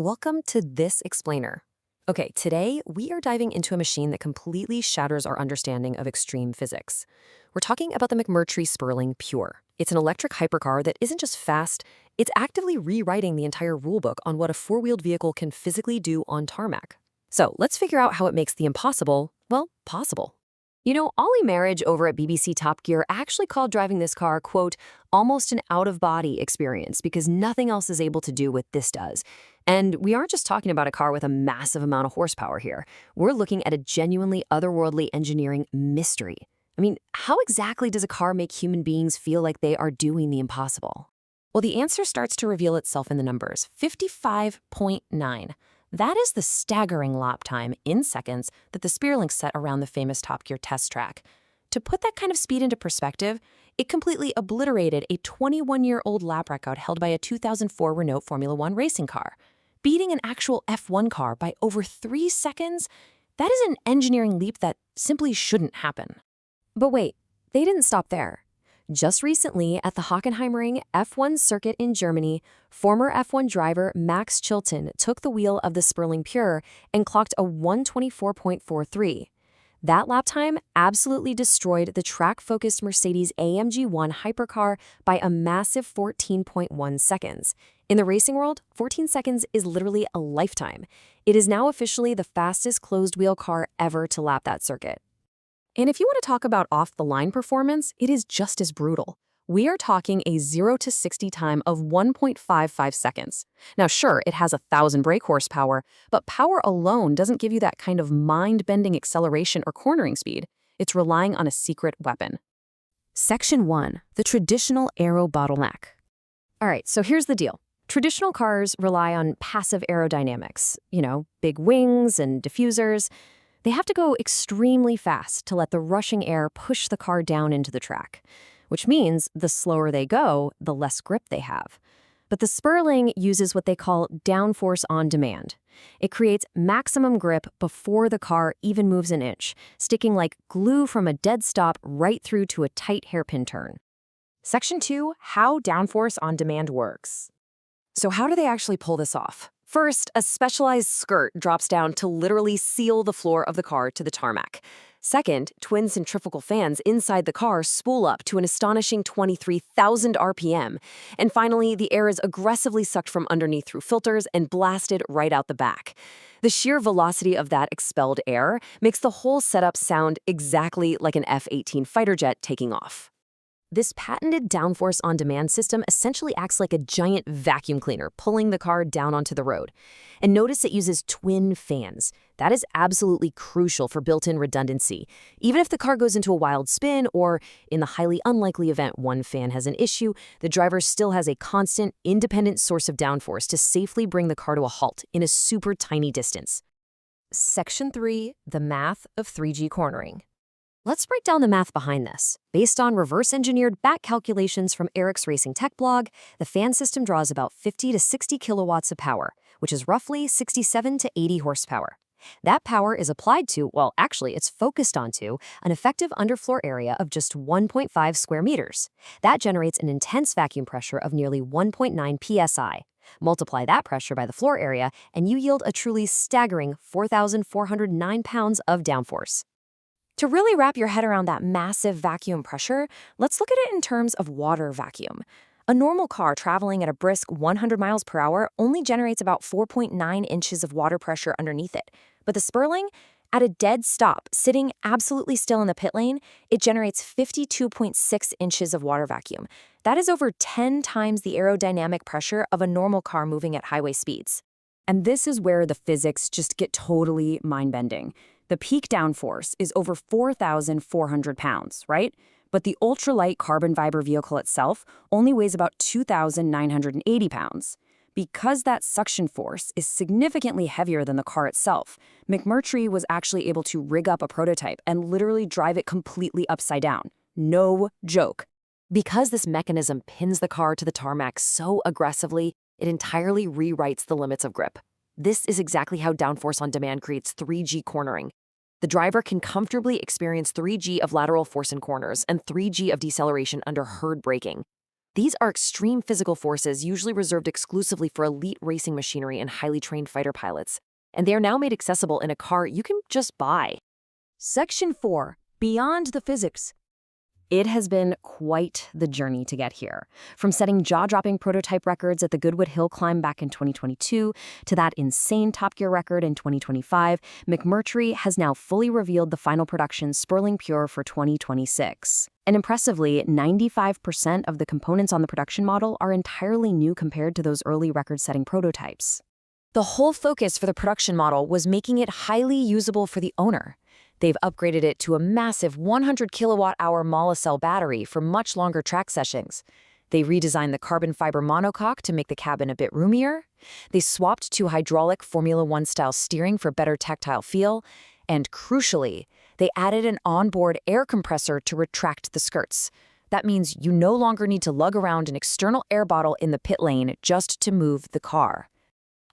Welcome to This Explainer. Okay, today we are diving into a machine that completely shatters our understanding of extreme physics. We're talking about the McMurtry Pure. It's an electric hypercar that isn't just fast, it's actively rewriting the entire rulebook on what a four-wheeled vehicle can physically do on tarmac. So let's figure out how it makes the impossible, well, possible. You know, Ollie Marriage over at BBC Top Gear actually called driving this car, quote, almost an out-of-body experience because nothing else is able to do what this does. And we aren't just talking about a car with a massive amount of horsepower here. We're looking at a genuinely otherworldly engineering mystery. I mean, how exactly does a car make human beings feel like they are doing the impossible? Well, the answer starts to reveal itself in the numbers, 55.9. That is the staggering lap time in seconds that the Spearlink set around the famous Top Gear test track. To put that kind of speed into perspective, it completely obliterated a 21-year-old lap record held by a 2004 Renault Formula One racing car. Beating an actual F1 car by over 3 seconds, that is an engineering leap that simply shouldn't happen. But wait, they didn't stop there. Just recently, at the Hockenheimring F1 circuit in Germany, former F1 driver Max Chilton took the wheel of the Spearlink Pure and clocked a 124.43. That lap time absolutely destroyed the track-focused Mercedes AMG 1 hypercar by a massive 14.1 seconds. In the racing world, 14 seconds is literally a lifetime. It is now officially the fastest closed-wheel car ever to lap that circuit. And if you want to talk about off-the-line performance, it is just as brutal. We are talking a 0 to 60 time of 1.55 seconds. Now sure, it has 1,000 brake horsepower, but power alone doesn't give you that kind of mind-bending acceleration or cornering speed. It's relying on a secret weapon. Section 1. The traditional aero bottleneck. All right, so here's the deal. Traditional cars rely on passive aerodynamics, big wings and diffusers. They have to go extremely fast to let the rushing air push the car down into the track, which means the slower they go, the less grip they have. But the Spearlink uses what they call downforce on demand. It creates maximum grip before the car even moves an inch, sticking like glue from a dead stop right through to a tight hairpin turn. Section 2, how downforce on demand works. So how do they actually pull this off? First, a specialized skirt drops down to literally seal the floor of the car to the tarmac. Second, twin centrifugal fans inside the car spool up to an astonishing 23,000 RPM. And finally, the air is aggressively sucked from underneath through filters and blasted right out the back. The sheer velocity of that expelled air makes the whole setup sound exactly like an F-18 fighter jet taking off. This patented downforce on demand system essentially acts like a giant vacuum cleaner, pulling the car down onto the road. And notice it uses twin fans. That is absolutely crucial for built-in redundancy. Even if the car goes into a wild spin, or in the highly unlikely event one fan has an issue, the driver still has a constant, independent source of downforce to safely bring the car to a halt in a super tiny distance. Section 3, the math of 3G cornering. Let's break down the math behind this. Based on reverse-engineered back calculations from Eric's Racing Tech blog, the fan system draws about 50 to 60 kilowatts of power, which is roughly 67 to 80 horsepower. That power is applied to, well, actually, it's focused onto, an effective underfloor area of just 1.5 square meters. That generates an intense vacuum pressure of nearly 1.9 psi. Multiply that pressure by the floor area, and you yield a truly staggering 4,409 pounds of downforce. To really wrap your head around that massive vacuum pressure, let's look at it in terms of water vacuum. A normal car traveling at a brisk 100 miles per hour only generates about 4.9 inches of water pressure underneath it. But the Spearlink, at a dead stop, sitting absolutely still in the pit lane, it generates 52.6 inches of water vacuum. That is over 10 times the aerodynamic pressure of a normal car moving at highway speeds. And this is where the physics just get totally mind-bending. The peak downforce is over 4,400 pounds, right? But the ultralight carbon fiber vehicle itself only weighs about 2,980 pounds. Because that suction force is significantly heavier than the car itself, McMurtry was actually able to rig up a prototype and literally drive it completely upside down. No joke. Because this mechanism pins the car to the tarmac so aggressively, it entirely rewrites the limits of grip. This is exactly how downforce on demand creates 3G cornering. The driver can comfortably experience 3G of lateral force in corners and 3G of deceleration under hard braking. These are extreme physical forces usually reserved exclusively for elite racing machinery and highly trained fighter pilots. And they are now made accessible in a car you can just buy. Section 4. Beyond the physics. It has been quite the journey to get here. From setting jaw-dropping prototype records at the Goodwood Hill Climb back in 2022 to that insane Top Gear record in 2025, McMurtry has now fully revealed the final production Sperling Pure for 2026. And impressively, 95% of the components on the production model are entirely new compared to those early record-setting prototypes. The whole focus for the production model was making it highly usable for the owner. They've upgraded it to a massive 100 kilowatt-hour Molicel battery for much longer track sessions. They redesigned the carbon fiber monocoque to make the cabin a bit roomier. They swapped to hydraulic Formula One-style steering for better tactile feel. And crucially, they added an onboard air compressor to retract the skirts. That means you no longer need to lug around an external air bottle in the pit lane just to move the car.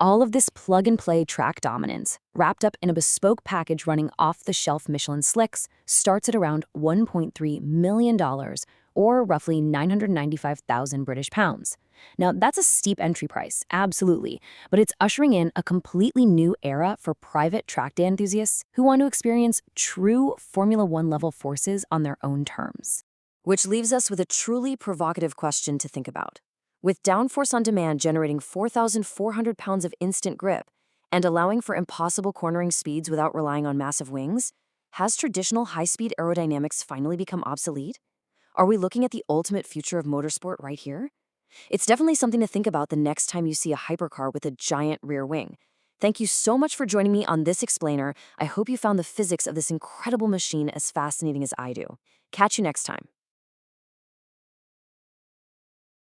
All of this plug-and-play track dominance, wrapped up in a bespoke package running off-the-shelf Michelin slicks, starts at around $1.3 million, or roughly 995,000 British pounds. Now, that's a steep entry price, absolutely, but it's ushering in a completely new era for private track day enthusiasts who want to experience true Formula One level forces on their own terms. Which leaves us with a truly provocative question to think about. With downforce on demand generating 4,400 pounds of instant grip and allowing for impossible cornering speeds without relying on massive wings, has traditional high-speed aerodynamics finally become obsolete? Are we looking at the ultimate future of motorsport right here? It's definitely something to think about the next time you see a hypercar with a giant rear wing. Thank you so much for joining me on this explainer. I hope you found the physics of this incredible machine as fascinating as I do. Catch you next time.